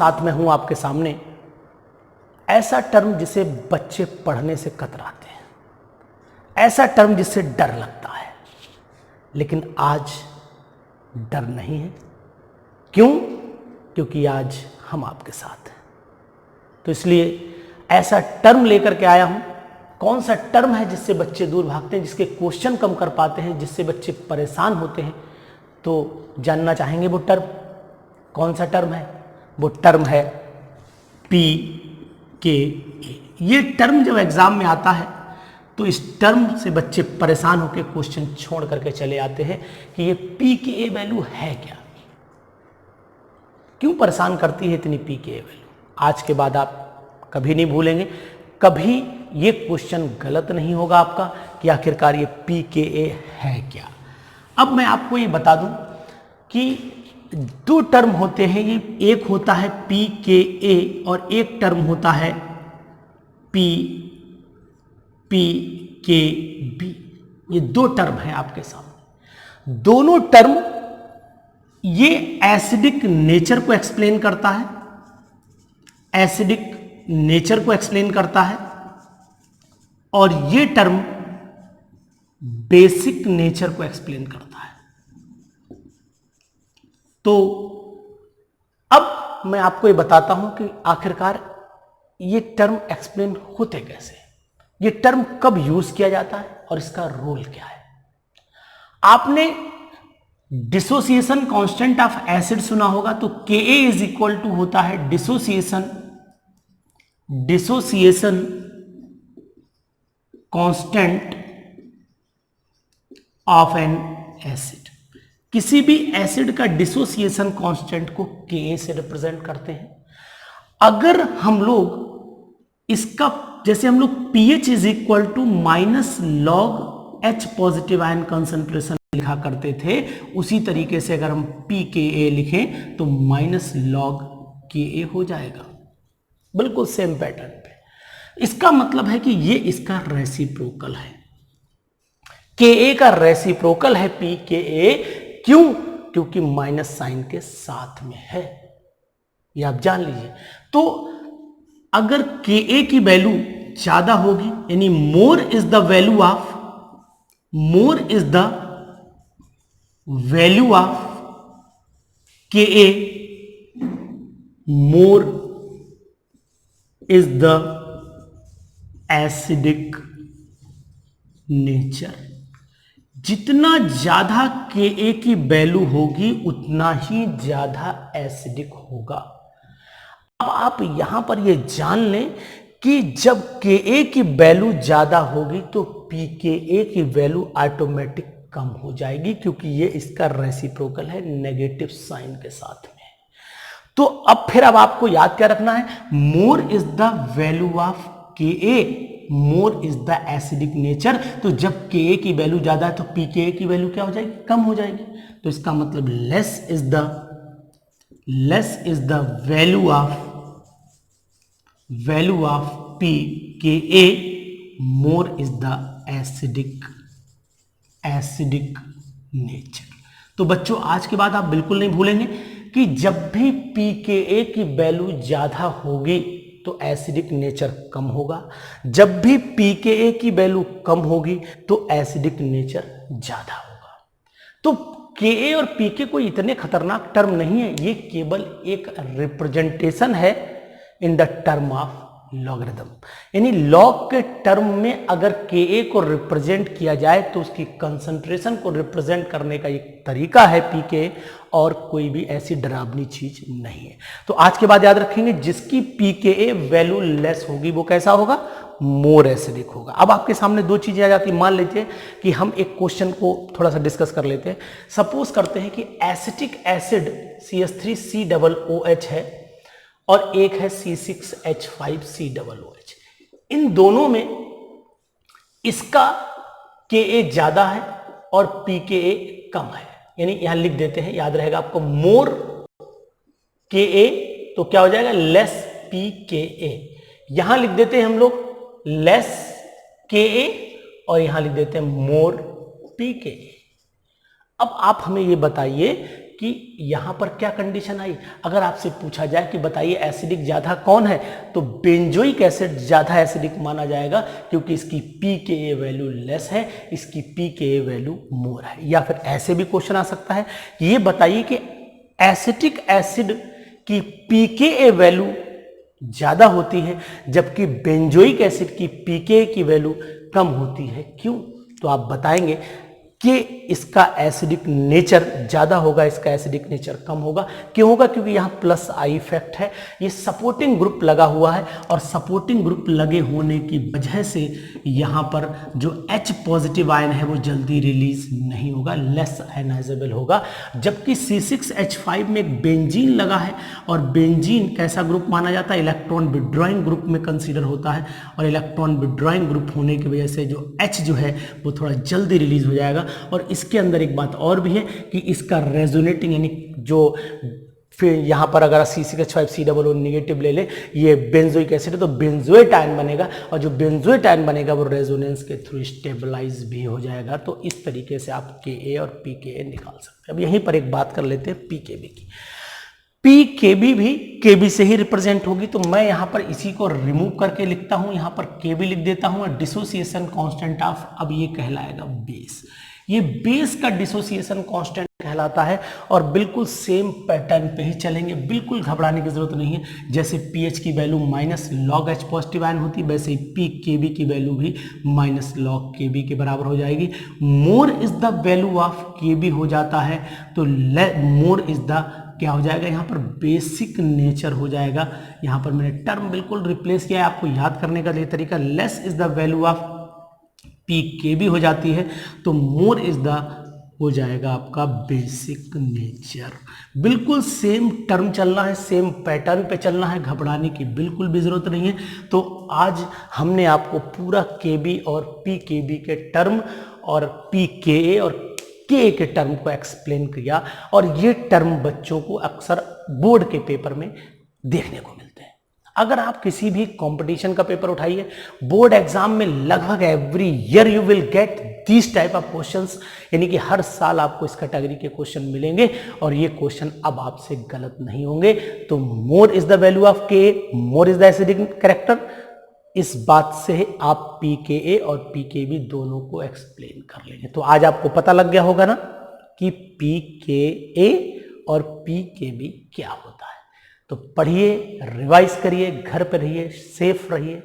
साथ में हूं आपके सामने, ऐसा टर्म जिसे बच्चे पढ़ने से कतराते हैं, ऐसा टर्म जिससे डर लगता है, लेकिन आज डर नहीं है। क्यों? क्योंकि आज हम आपके साथ हैं। तो इसलिए ऐसा टर्म लेकर के आया हूं। कौन सा टर्म है जिससे बच्चे दूर भागते हैं, जिसके क्वेश्चन कम कर पाते हैं, जिससे बच्चे परेशान होते हैं? तो जानना चाहेंगे वो टर्म कौन सा टर्म है? वो टर्म है PKA। ये टर्म जब एग्जाम में आता है तो इस टर्म से बच्चे परेशान होकर क्वेश्चन छोड़ करके चले आते हैं कि ये PKA वैल्यू है क्या, क्यों परेशान करती है इतनी PKA वैल्यू। आज के बाद आप कभी नहीं भूलेंगे, कभी ये क्वेश्चन गलत नहीं होगा आपका कि आखिरकार ये PKA है क्या। अब मैं आपको ये बता दूं कि दो टर्म होते हैं, ये एक होता है PKA और एक टर्म होता है PKB। ये दो टर्म है आपके सामने। दोनों टर्म ये एसिडिक नेचर को एक्सप्लेन करता है, एसिडिक नेचर को एक्सप्लेन करता है, और ये टर्म बेसिक नेचर को एक्सप्लेन करता है। तो अब मैं आपको ये बताता हूं कि आखिरकार ये टर्म एक्सप्लेन होते कैसे, ये टर्म कब यूज किया जाता है और इसका रोल क्या है। आपने डिसोसिएशन कांस्टेंट ऑफ एसिड सुना होगा, तो Ka इज इक्वल टू होता है dissociation constant of N acid. किसी भी एसिड का डिसोसिएशन कांस्टेंट को Ka से रिप्रेजेंट करते हैं। अगर हम लोग इसका, जैसे हम लोग pH is equal to minus log H positive ion concentration लिखा करते थे, उसी तरीके से अगर हम PKA लिखें तो माइनस लॉग Ka हो जाएगा, बिल्कुल सेम पैटर्न पे। इसका मतलब है कि ये इसका रेसिप्रोकल है, Ka का रेसिप्रोकल है PKA। क्यों? क्योंकि माइनस साइन के साथ में है, ये आप जान लीजिए। तो अगर Ka की वैल्यू ज्यादा होगी, यानी more is the value of Ka, more is the acidic nature. जितना ज्यादा Ka की वैल्यू होगी उतना ही ज्यादा एसिडिक होगा। अब आप यहां पर ये जान लें कि जब Ka की वैल्यू ज्यादा होगी तो PKA की वैल्यू ऑटोमेटिक कम हो जाएगी, क्योंकि ये इसका रेसिप्रोकल है, नेगेटिव साइन के साथ में। तो अब फिर आपको याद क्या रखना है? More is the value of Ka, more is the acidic nature. तो जब Ka की वैल्यू ज्यादा है तो PKA की वैल्यू क्या हो जाएगी? कम हो जाएगी। तो इसका मतलब less is the value of PKA, more is the acidic nature. तो बच्चों आज के बाद आप बिल्कुल नहीं भूलेंगे कि जब भी PKA की वैल्यू ज्यादा होगी तो एसिडिक नेचर कम होगा, जब भी PKA की वैल्यू कम होगी तो एसिडिक नेचर ज्यादा होगा। तो Ka और Pk कोई इतने खतरनाक टर्म नहीं है, ये केवल एक रिप्रेजेंटेशन है in the term of logarithm. यानी लॉग के टर्म में अगर Ka को रिप्रेजेंट किया जाए तो उसकी कंसंट्रेशन को रिप्रेजेंट करने का एक तरीका है Pk, और कोई भी ऐसी डरावनी चीज नहीं है। तो आज के बाद याद रखेंगे, जिसकी PKA वैल्यू लेस होगी वो कैसा होगा? मोर एसिडिक होगा। अब आपके सामने दो चीजें आ जाती, मान लीजिए कि हम एक क्वेश्चन को थोड़ा सा डिस्कस कर लेते हैं। सपोज करते हैं कि एसिटिक एसिड CH3COOH है और एक है C6H5COOH। इन दोनों में इसका Ka ज्यादा है और PKA कम है, यानी यहां लिख देते हैं, याद रहेगा आपको, मोर Ka तो क्या हो जाएगा? Less PKA। यहां लिख देते हैं हम लोग लेस Ka और यहां लिख देते हैं मोर PKA। अब आप हमें ये बताइए कि यहां पर क्या कंडीशन आई। अगर आपसे पूछा जाए कि बताइए एसिडिक ज्यादा कौन है, तो बेंजोइक एसिड ज्यादा एसिडिक माना जाएगा, क्योंकि इसकी pKa वैल्यू लेस है, इसकी pKa वैल्यू मोर है। या फिर ऐसे भी क्वेश्चन आ सकता है, ये बताइए कि एसिटिक एसिड की pKa वैल्यू ज्यादा होती है जबकि बेंजोइक एसिड की pKa की वैल्यू कम होती है, क्यों? तो आप बताएंगे कि इसका एसिडिक नेचर ज्यादा होगा, इसका एसिडिक नेचर कम होगा। क्यों होगा? क्योंकि यहाँ प्लस आई इफेक्ट है, ये सपोर्टिंग ग्रुप लगा हुआ है, और सपोर्टिंग ग्रुप लगे होने की वजह से यहाँ पर जो H पॉजिटिव आयन है वो जल्दी रिलीज नहीं होगा, लेस आयनाइजेबल होगा। जबकि C6H5 में एक बेंजीन लगा है, और बेंजीन कैसा ग्रुप माना जाता है? इलेक्ट्रॉन विड्रॉइंग ग्रुप में कंसीडर होता है, और इलेक्ट्रॉन विड्रॉइंग ग्रुप होने की वजह से जो H जो है वो थोड़ा जल्दी रिलीज हो जाएगा। और इसके अंदर एक बात और भी है कि इसका रेजोनेटिंग यानी जो फिर यहां पर अगर C6H5COO नेगेटिव ले ले, ये बेंजोइक एसिड है, तो बेंजोएट आयन बनेगा, और जो बेंजोएट आयन बनेगा वो रेजोनेंस के थ्रू स्टेबलाइज भी हो जाएगा। तो इस तरीके से आप Ka और pKa निकाल सकते हैं। अब यहीं पर एक बात कर लेते हैं pKb की। pKb भी Kb से ही रिप्रेजेंट होगी, तो मैं यहां पर इसी को रिमूव करके लिखता हूं, यहां पर Kb लिख देता हूं, और डिसोसिएशन कांस्टेंट ऑफ, अब ये कहलाएगा बेस। ये बेस का डिसोसिएशन कांस्टेंट कहलाता है, और बिल्कुल सेम पैटर्न पे ही चलेंगे, बिल्कुल घबराने की जरूरत नहीं है। जैसे pH की value -log H positive ion होती है, वैसे ही pKb की वैल्यू भी -log Kb के बराबर हो जाएगी। More is the value of Kb हो जाता है, तो मोर इज द क्या हो जाएगा? यहाँ पर बेसिक नेचर हो जाएगा। यहाँ पर मैंने टर्म बिल्कुल रिप्लेस किया है, आपको याद करने का ये तरीका। Less is the value of pKb हो जाती है, तो मोर इज द हो जाएगा आपका बेसिक नेचर। बिल्कुल सेम टर्म चलना है, सेम पैटर्न पे चलना है, घबराने की बिल्कुल भी जरूरत नहीं है। तो आज हमने आपको पूरा Kb और pKb के टर्म और pKa और Ka के टर्म को एक्सप्लेन किया, और ये टर्म बच्चों को अक्सर बोर्ड के पेपर में देखने को मिलते हैं। अगर आप किसी भी कंपटीशन का पेपर उठाइए, बोर्ड एग्जाम में लगभग every year you will get this type of questions, यानी कि हर साल आपको इस कैटेगरी के क्वेश्चन मिलेंगे, और ये क्वेश्चन अब आपसे गलत नहीं होंगे। तो more is the value of Ka, more is the acidic character, इस बात से आप pKa और pKb दोनों को एक्सप्लेन कर लेंगे। तो आज आपको पता लग गया होगा ना कि pKa और pKb क्या होता है। तो पढ़िए, रिवाइज करिए, घर पर रहिए, सेफ रहिए।